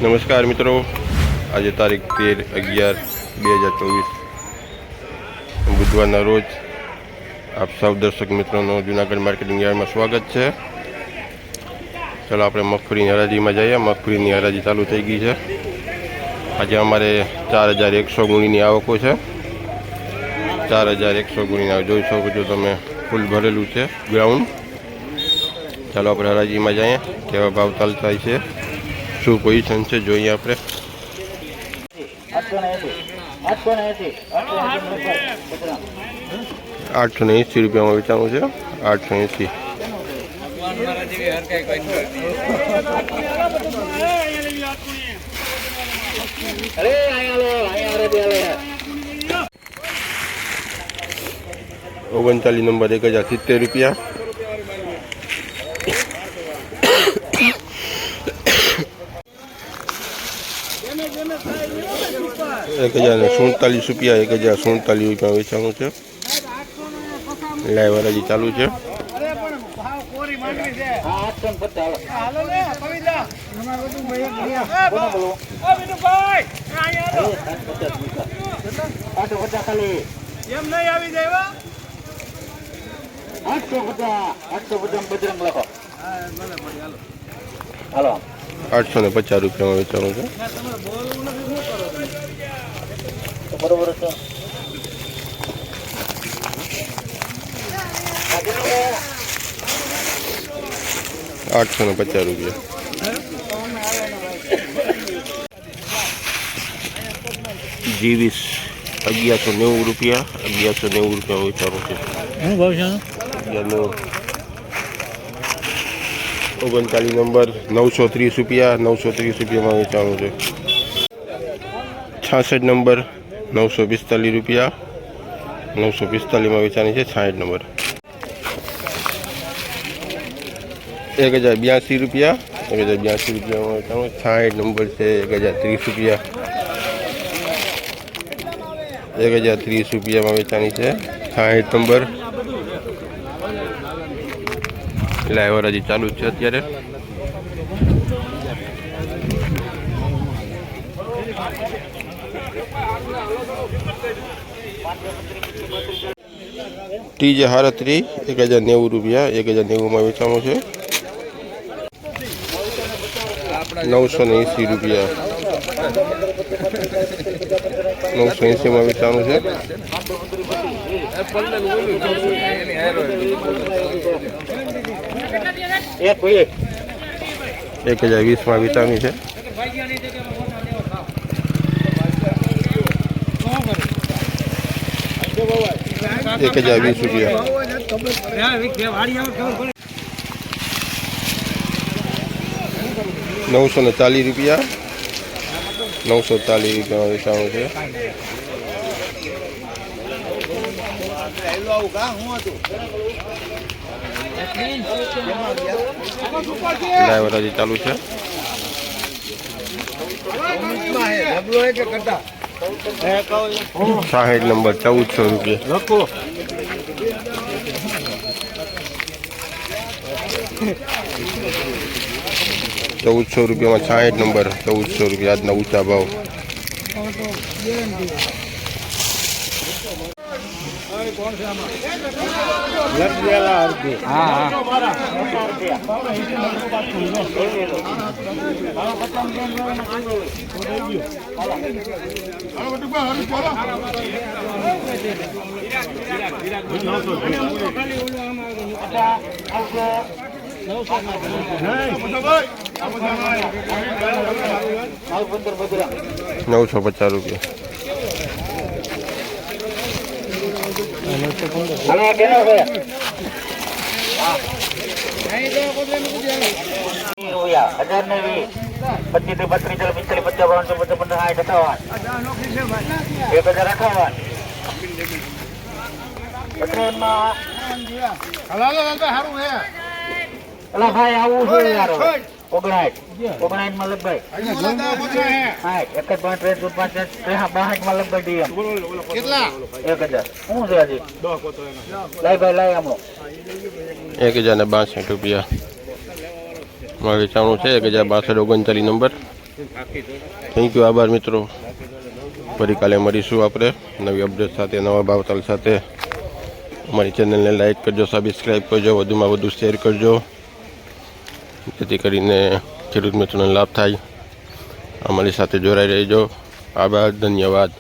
નમસ્કાર મિત્રો, આજે તારીખ 13/11/2024 બુધવારના રોજ આપ સૌ દર્શક મિત્રોનો જૂનાગઢ માર્કેટિંગ યાર્ડમાં સ્વાગત છે। ચાલો આપણે મગફળીની હરાજીમાં જઈએ। મગફળીની હરાજી ચાલુ થઈ ગઈ છે। આજે અમારે 4100 ગુણીની આવકો છે। 4100 ગુણીની આવક જોઈ શકો છો તમે, ફૂલ ભરેલું છે ગ્રાઉન્ડ। ચાલો આપણે હરાજીમાં જઈએ, કેવા ભાવ ચાલતા છે, શું પોઝિશન છે જોઈએ આપણે। 880 રૂપિયામાં વેચાણું છે। 880। ઓગણચાલીસ નંબર 1070 રૂપિયા। 1047 રૂપિયા। 1047 રૂપિયા વેચાણું છે। લાઈવ હરાજી ચાલુ છે। 850 રૂપિયામાં વેચાણું છે। બરોબર છે। 850 રૂપિયા। G20 1190 રૂપિયા। 1190 રૂપિયા વેચાણું છે। શું ભાવ છે? 39 નંબર 930 રૂપિયા। 930 રૂપિયામાં વેચાણું છે। 66 નંબર 945 રૂપિયા। 945માં વેચાણી છે। 66 નંબર 1082 રૂપિયા। 1082 રૂપિયામાં વેચાણું। 66 નંબર છે 1030 રૂપિયા। 1030 રૂપિયામાં વેચાણી છે। 66 નંબર લાઈવ હરાજી ચાલુ છે અત્યારે। TJ 37 1090 રૂપિયા। 1090માં વેચાણું છે। 980 રૂપિયા। 980માં વેચાણું છે। 1020માં વેચાણી છે। 1020 રૂપિયા। 940 રૂપિયા। 940 રૂપિયામાં વેચાણું છે। લાઈવ હરાજી ચાલુ છે। 60 નંબર 1400 રૂપિયા। 1400 રૂપિયામાં 60 નંબર 1400 રૂપિયા આજના ઊંચા ભાવ। ₹950 રૂપિયા। ભાઈ આવું છે યાર 59 માં લગભાઈ 61 માં લગભાઈ ડીએમ કેટલા 1000 શું છે હજી લાઈ ભાઈ લાઈ આમો 1062 રૂપિયા માં વેચાણું છે। 1062 39 નંબર થેન્ક યુ, આભાર મિત્રો. ફરી કાલે મળીશું આપણે નવી અપડેટ સાથે, નવા ભાવતાલ સાથે. અમારી ચેનલને લાઈક કરજો, સબસ્ક્રાઈબ કરજો, વધુમાં વધુ શેર કરજો, જેથી કરીને ખેડૂત મિત્રોને લાભ થાય. અમારી સાથે જોડાઈ રહેજો. આભાર, ધન્યવાદ.